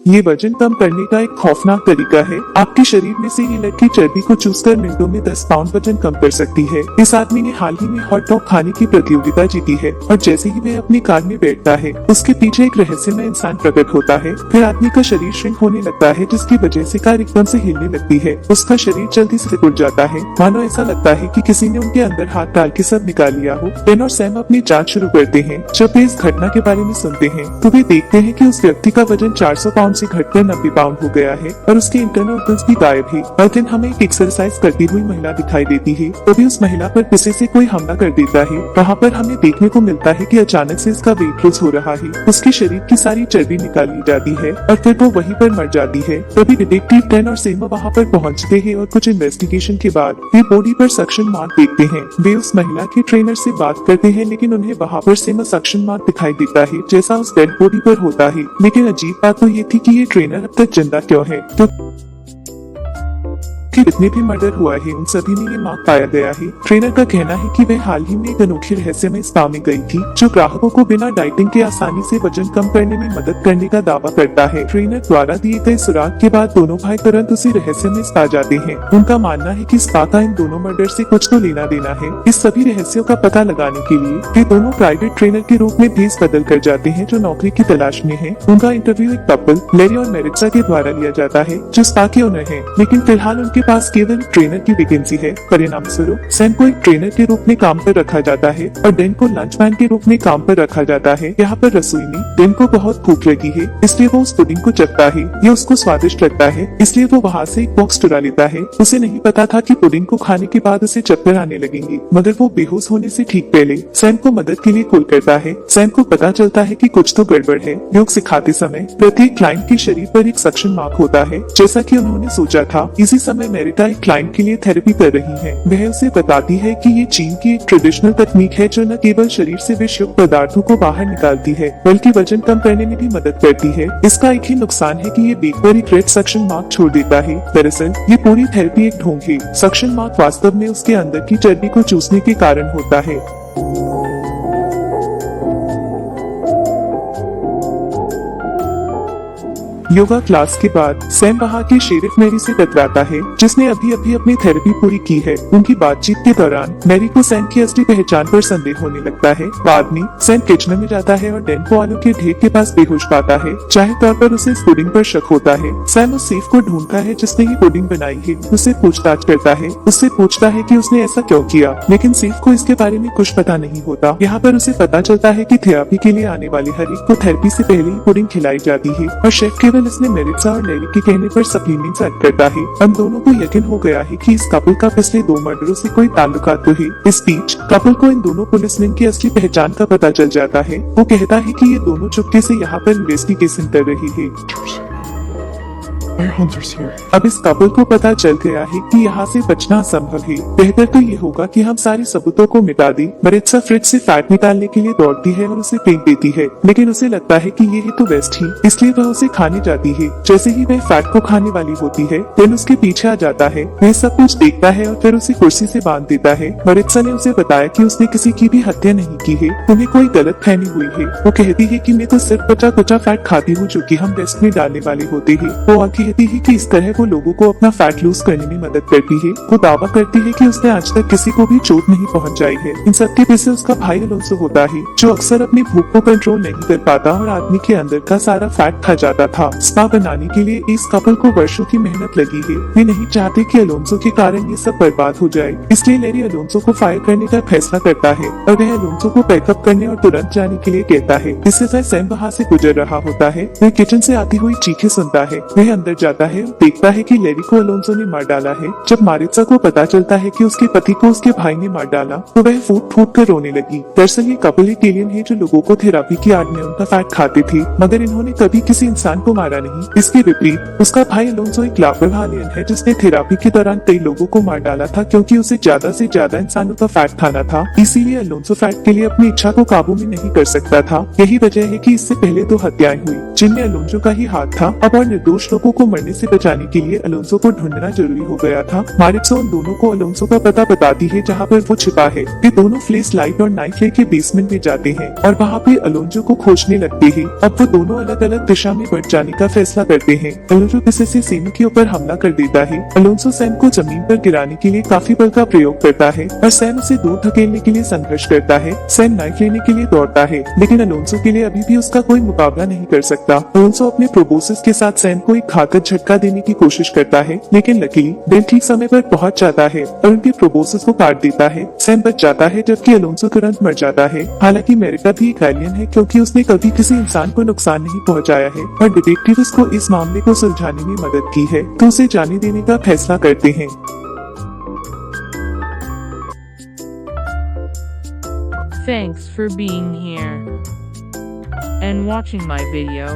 ये वजन कम करने का एक खौफनाक तरीका है। आपके शरीर में से ये लड़की चर्बी को चूसकर मिनटों में 10 पाउंड वजन कम कर सकती है। इस आदमी ने हाल ही में हॉट डॉग खाने की प्रतियोगिता जीती है और जैसे ही वह अपनी कार में बैठता है उसके पीछे एक रहस्यमय इंसान प्रकट होता है। फिर आदमी का शरीर श्रिंक होने लगता है जिसकी वजह से कार एकदम से हिलने लगती है। उसका शरीर जल्दी से उठ जाता है, मानो ऐसा लगता है कि किसी ने उनके अंदर हाथ डाल के सब निकाल लिया हो। बेन और सैम अपनी जांच शुरू करते हैं। जब वे इस घटना के बारे में सुनते हैं तो वे देखते हैं कि उस व्यक्ति का वजन 400 पाउंड से घटकर 90 पाउंड हो गया है और उसके इंटरनल ऑर्गन्स भी गायब है। और दिन हमें एक एक्सरसाइज करती हुई महिला दिखाई देती है। तभी उस महिला पर पीछे से कोई हमला कर देता है। वहाँ पर हमें देखने को मिलता है कि अचानक से इसका वेट लॉस हो रहा है। उसके शरीर की सारी चर्बी निकाल ली जाती है और फिर वो वहीं पर मर जाती है। तभी डिटेक्टिव टेन और सेमा वहाँ पर पहुँचते हैं और कुछ इन्वेस्टिगेशन के बाद वे बॉडी पर सक्शन मार्क देखते हैं। वे उस महिला के ट्रेनर से बात करते हैं लेकिन उन्हें वहाँ पर सेम सक्शन मार्क दिखाई देता है जैसा उस डेड बॉडी पर होता है। लेकिन अजीब बात तो ये थी कि ये ट्रेनर अब तक जिंदा क्यों है। तो कि जितने भी मर्डर हुआ है उन सभी में ये मार्क पाया गया है। ट्रेनर का कहना है कि वह हाल ही में एक अनोखी रहस्यमय स्पा में गई थी जो ग्राहकों को बिना डाइटिंग के आसानी से वजन कम करने में मदद करने का दावा करता है। ट्रेनर द्वारा दिए गए सुराग के बाद दोनों भाई तुरंत उसी रहस्यमय स्पा जाते हैं। उनका मानना है कि स्पा का इन दोनों मर्डर से कुछ तो लेना देना है। इस सभी रहस्यों का पता लगाने के लिए वे दोनों प्राइवेट ट्रेनर के रूप में भेस बदल कर जाते हैं जो नौकरी की तलाश में है। उनका इंटरव्यू एक कपल लेरी और मेरिट्सा के द्वारा लिया जाता है जो स्पा के ओनर है, लेकिन फिलहाल उनके पास केवल ट्रेनर की वैकेंसी है। परिणाम स्वरूप सैम को एक ट्रेनर के रूप में काम पर रखा जाता है और डेन को लंच मैन के रूप में काम पर रखा जाता है। यहाँ पर रसोई में डेन को बहुत भूख लगी है इसलिए वो उस पुडिंग को चखता है। ये उसको स्वादिष्ट लगता है इसलिए वो वहाँ से एक बॉक्स चुरा लेता है। उसे नहीं पता था कि पुडिंग को खाने के बाद उसे चक्कर आने लगेंगे, मगर वो बेहोश होने से ठीक पहले सैम को मदद के लिए कॉल करता है। सैम को पता चलता है कि कुछ तो गड़बड़ है। योग सिखाते समय प्रत्येक क्लाइंट के शरीर पर एक सक्शन मार्क होता है जैसा कि उन्होंने सोचा था। इसी समय मेरिटा एक क्लाइंट के लिए थेरेपी कर रही है। वह उसे बताती है कि ये चीन की एक ट्रेडिशनल तकनीक है जो न केवल शरीर से विष युक्त पदार्थों को बाहर निकालती है बल्कि वजन कम करने में भी मदद करती है। इसका एक ही नुकसान है कि ये बेक पर एक रेड सक्शन मार्क छोड़ देता है। दरअसल ये पूरी थेरेपी एक ढोंग है। सक्शन मार्क वास्तव में उसके अंदर की चर्बी को चूसने के कारण होता है। योगा क्लास के बाद सैम वहाँ की शेरिफ मैरी से टकराता है जिसने अभी अभी अपनी थेरेपी पूरी की है। उनकी बातचीत के दौरान मैरी को सैम की असली पहचान पर संदेह होने लगता है। बाद में सैम किचन में जाता है और डेन को आलू के ढेर के पास बेहोश पाता है। जाहिर तौर पर उसे इस पुडिंग पर शक होता है। सैम उस सेफ को ढूंढता है जिसने ये पुडिंग बनाई है। उससे पूछताछ करता है। उससे पूछता है कि उसने ऐसा क्यों किया, लेकिन सेफ को इसके बारे में कुछ पता नहीं होता। यहाँ पर उसे पता चलता है कि थेरेपी के लिए आने वाले हर एक को थेरेपी से पहले ही पुडिंग खिलाई जाती है और शेफ केवल इसने मेरिट्सा और लेरी के कहने पर सप्लीमेंट्स ऐड करता है। हम दोनों को यकीन हो गया है कि इस कपल का पिछले 2 मर्डरों से कोई ताल्लुकात तो है। इस बीच कपल को इन दोनों पुलिसमैन की असली पहचान का पता चल जाता है। वो कहता है कि ये दोनों चुपके से यहाँ पर इन्वेस्टिगेशन कर रही है। अब इस कपल को पता चल गया है कि यहाँ से बचना असंभव है। बेहतर तो ये होगा कि हम सारे सबूतों को मिटा दें। मेरिट्सा फ्रिज से फैट निकालने के लिए दौड़ती है और उसे फेंक देती है, लेकिन उसे लगता है कि ये है तो बेस्ट ही, इसलिए वह उसे खाने जाती है। जैसे ही वह फैट को खाने वाली होती है डेन उसके पीछे आ जाता है। वह सब कुछ देखता है और फिर उसे कुर्सी से बांध देता है। मेरिट्सा ने उसे बताया कि उसने किसी की भी हत्या नहीं की है, उन्हें कोई गलत फहमी हुई है। वो कहती है कि मैं तो सिर्फ बचा कुचा फैट खाती हूँ जो कि हम वेस्ट में डालने वाले होते हैं। वो कहती है कि इस तरह वो लोगों को अपना फैट लूज करने में मदद करती है। वो दावा करती है कि उसने आज तक किसी को भी चोट नहीं पहुंचाई है। इन सब के पीछे उसका भाई अलोंसो होता है जो अक्सर अपनी भूख को कंट्रोल नहीं कर पाता और आदमी के अंदर का सारा फैट खा जाता था। स्पा बनाने के लिए इस कपल को वर्षों की मेहनत लगी है। वे नहीं चाहते कि अलोंसो के कारण ये सब बर्बाद हो जाए, इसलिए लेरी अलोंसो को फायर करने का फैसला करता है और वह अलोंसो को पैकअप करने और तुरंत जाने के लिए कहता है। इससे वह सैम वहाँ से गुजर रहा होता है। वह किचन से आती हुई चीखें सुनता है। वह अंदर जाता है, देखता है कि लेरी को अलोंसो ने मार डाला है। जब मारिट्सा को पता चलता है कि उसके पति को उसके भाई ने मार डाला तो वह फूट फूट कर रोने लगी। दरअसल ये कपल एक एलियन है जो लोगों को थेरेपी की आड़ में उनका फैट खाते थे, मगर इन्होंने कभी किसी इंसान को मारा नहीं। इसके विपरीत उसका भाई अलोंसो एक लापरवाह एलियन है जिसने थेरेपी के दौरान कई लोगों को मार डाला था क्योंकि उसे ज्यादा से ज्यादा इंसानों का फैट खाना था। इसीलिए अलोंसो फैट के लिए अपनी इच्छा को काबू में नहीं कर सकता था। यही वजह है कि इससे पहले 2 हत्याएं हुई जिनमें अलोंसो का ही हाथ था। अब और निर्दोष लोगों को मरने से बचाने के लिए अलोंसो को ढूंढना जरूरी हो गया था। मारिट्सो उन दोनों को अलोंसो का पता बताती है जहाँ पर वो छिपा है। वे दोनों फ्लेश लाइट और नाइफ लेके बेसमेंट में जाते हैं और वहाँ पे अलोंसो को खोजने लगते हैं। अब वो दोनों अलग अलग दिशा में बढ़ जाने का फैसला करते हैं। अलोंसो किसी से सैम के ऊपर हमला कर देता है। अलोंसो सैम को जमीन पर गिराने के लिए काफी बल का प्रयोग करता है और सैम उसे दूर धकेलने के लिए संघर्ष करता है। सैम नाइफ लेने के लिए दौड़ता है, लेकिन अलोंसो के लिए अभी भी उसका कोई मुकाबला नहीं कर सकता। अलोंसो अपने प्रोबोसिस के साथ सैम को एक घातक झटका देने की कोशिश करता है, लेकिन लकीली बेन ठीक समय पर पहुंच जाता है और उनके प्रोबोसिस को काट देता है। सैम बच जाता है जबकि अलोंसो तुरंत मर जाता है। हालांकि मेरिटा भी एक एलियन है क्योंकि उसने कभी किसी इंसान को नुकसान नहीं पहुंचाया है और डिटेक्टिव उसको इस मामले को सुलझाने में मदद की है, तो उसे जाने देने का फैसला करते हैं। Thanks for being here and watching my video.